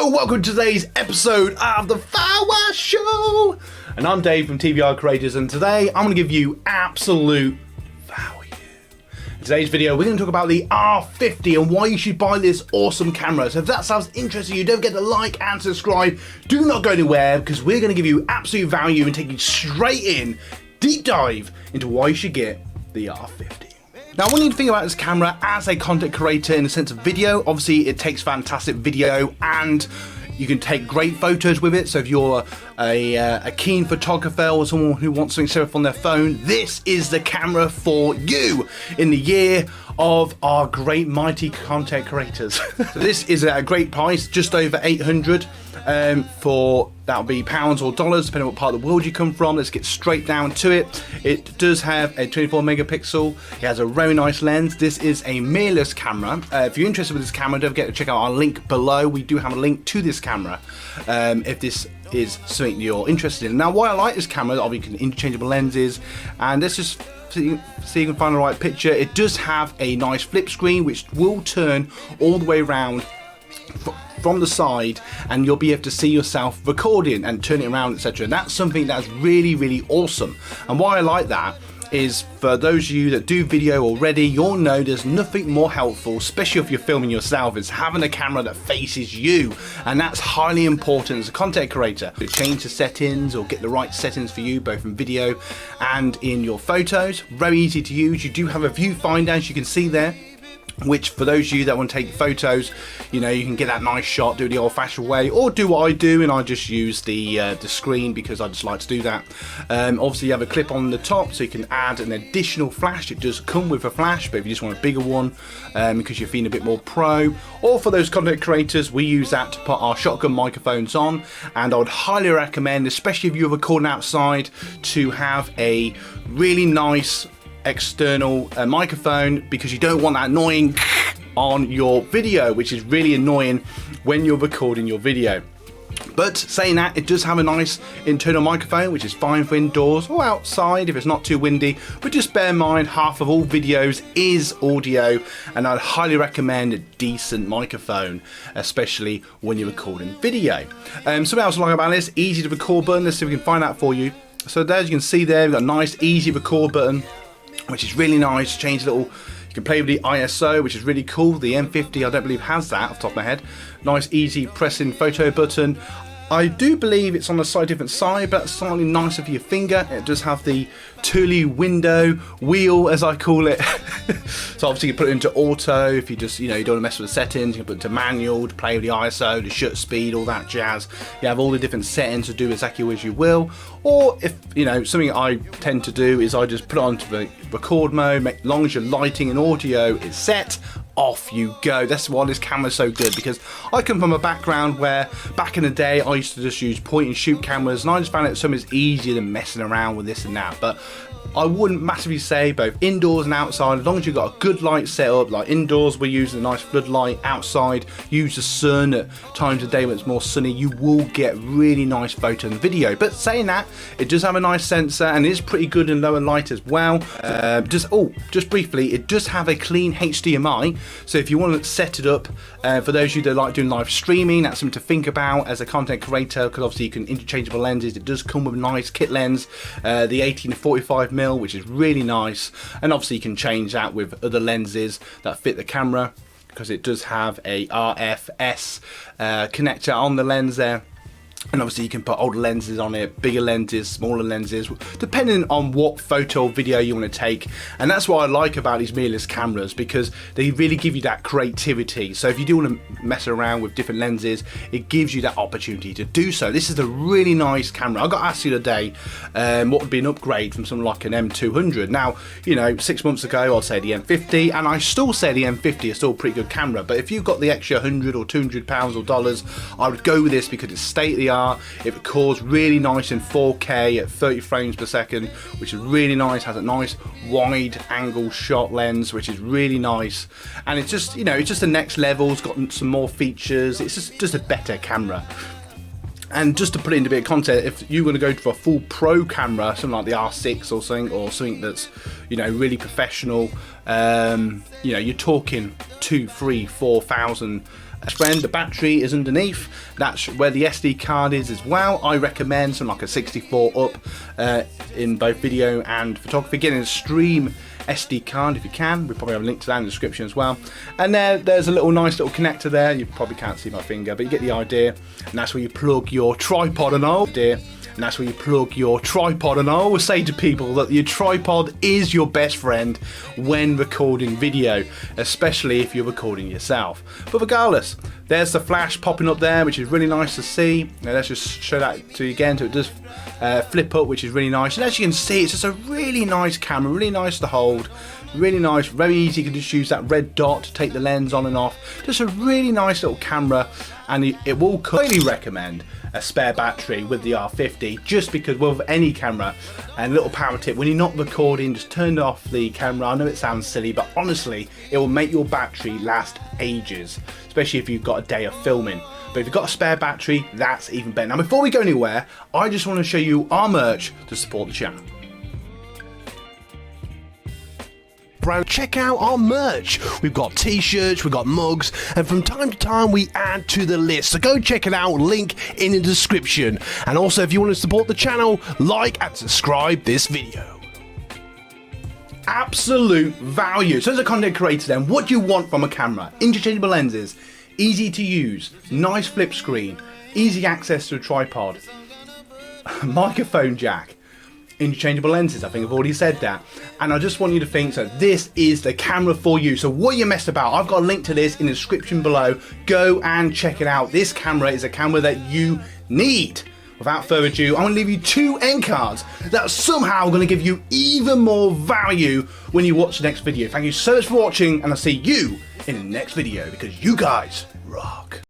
Hello, welcome to today's episode of the Flower Show. And I'm Dave from TVR Creators, and today I'm going to give you absolute value. In today's video, we're going to talk about the R50 and why you should buy this awesome camera. So if that sounds interesting, you don't forget to like and subscribe. Do not go anywhere, because we're going to give you absolute value and take you straight in, deep dive into why you should get the R50. Now, when you think about this camera as a content creator in the sense of video, obviously it takes fantastic video and you can take great photos with it. So if you're a keen photographer or someone who wants something safe on their phone, this is the camera for you in the year of our great mighty content creators. So this is at a great price, just over 800 for, that'll be pounds or dollars depending on what part of the world you come from. Let's get straight down to it. It does have a 24 megapixel. It has a very nice lens. This is a mirrorless camera. If you're interested with this camera, don't forget to check out our link below. We do have a link to this camera if this is something you're interested in. Now, why I like this camera, obviously you can interchangeable lenses, and let's just so you can find the right picture. It does have a nice flip screen which will turn all the way around from the side, and you'll be able to see yourself recording and turn it around, etc. And that's something that's really awesome. And why I like that is, for those of you that do video already, you'll know there's nothing more helpful, especially if you're filming yourself, is having a camera that faces you. And that's highly important as a content creator, to change the settings or get the right settings for you, both in video and in your photos. Very easy to use. You do have a viewfinder, as you can see there, which for those of you that want to take photos, you know, you can get that nice shot, do it the old-fashioned way, or do what I do and I just use the screen because I just like to do that. Obviously you have a clip on the top so you can add an additional flash. It does come with a flash, but if you just want a bigger one because you're feeling a bit more pro, or for those content creators, we use that to put our shotgun microphones on. And I would highly recommend, especially if you're recording outside, to have a really nice external microphone, because you don't want that annoying on your video, which is really annoying when you're recording your video. But saying that, it does have a nice internal microphone, which is fine for indoors or outside if it's not too windy. But just bear in mind, half of all videos is audio, and I'd highly recommend a decent microphone, especially when you're recording video. Something else I like about this, easy to record button. Let's see if we can find that for you. So there, as you can see there, we've got a nice easy record button, which is really nice. Change a little, you can play with the ISO, which is really cool. The M50 I don't believe has that off the top of my head. Nice easy pressing photo button. I do believe it's on a slightly different side, but it's slightly nicer for your finger. It does have the Thule window wheel, as I call it. So obviously you can put it into auto if you just, you know, you don't want to mess with the settings. You can put it into manual to play with the ISO, the shutter speed, all that jazz. You have all the different settings to do exactly as you will. Or if, you know, something I tend to do is I just put it onto the record mode. As long as your lighting and audio is set, off you go. That's why this camera's so good, because I come from a background where back in the day I used to just use point and shoot cameras, and I just found it so much easier than messing around with this and that. But I wouldn't massively say both indoors and outside, as long as you've got a good light setup. Like indoors, we're using a nice floodlight. Outside, use the sun at times of day when it's more sunny. You will get really nice photo and video. But saying that, it does have a nice sensor and it is pretty good in lower light as well. Just briefly, it does have a clean HDMI. So if you want to set it up, for those of you that like doing live streaming, that's something to think about as a content creator, because obviously you can interchangeable lenses. It does come with a nice kit lens, the 18 to 45mm, which is really nice, and obviously you can change that with other lenses that fit the camera, because it does have a RFS connector on the lens there. And obviously you can put older lenses on it, bigger lenses, smaller lenses, depending on what photo or video you want to take. And that's what I like about these mirrorless cameras, because they really give you that creativity. So if you do want to mess around with different lenses, it gives you that opportunity to do so. This is a really nice camera. I got asked the other day what would be an upgrade from something like an M200. Now, you know, 6 months ago I'd say the M50, and I still say the M50 is still a pretty good camera. But if you've got the extra 100 or 200 pounds or dollars, I would go with this, because it's state of the art. It records really nice in 4K at 30 frames per second, which is really nice. Has a nice wide angle shot lens, which is really nice. And it's just, you know, it's just the next level. It's got some more features. It's just a better camera. And just to put it into a bit of context, if you're going to go for a full pro camera, something like the R6 or something that's, you know, really professional, you know, you're talking 2, 3, 4,000 Friend, the battery is underneath. That's where the SD card is as well. I recommend something like a 64 up in both video and photography. Get an extreme SD card if you can. We probably have a link to that in the description as well. And there's a nice little connector there. You probably can't see my finger, but you get the idea. And that's where you plug your tripod and all. And that's where you plug your tripod. And I always say to people that your tripod is your best friend when recording video, especially if you're recording yourself. But regardless, there's the flash popping up there, which is really nice to see. Now let's just show that to you again. So it does flip up, which is really nice. And as you can see, it's just a really nice camera, really nice to hold. Really nice, very easy. You can just use that red dot to take the lens on and off. Just a really nice little camera, and it will highly recommend a spare battery with the R50, just because with any camera. And a little power tip, when you're not recording, just turn off the camera. I know it sounds silly, but honestly, it will make your battery last ages, especially if you've got a day of filming. But if you've got a spare battery, that's even better. Now, before we go anywhere, I just want to show you our merch to support the channel. Check out our merch. We've got t-shirts, we've got mugs, and from time to time we add to the list, so go check it out, link in the description. And also, if you want to support the channel, like and subscribe this video. Absolute value. So as a content creator then, what do you want from a camera? Interchangeable lenses, easy to use, nice flip screen, easy access to a tripod, microphone jack, interchangeable lenses. I think I've already said that. And I just want you to think, so this is the camera for you. So what you messed about, I've got a link to this in the description below. Go and check it out. This camera is a camera that you need. Without further ado, I'm going to leave you 2 end cards that are somehow going to give you even more value when you watch the next video. Thank you so much for watching, and I'll see you in the next video, because you guys rock.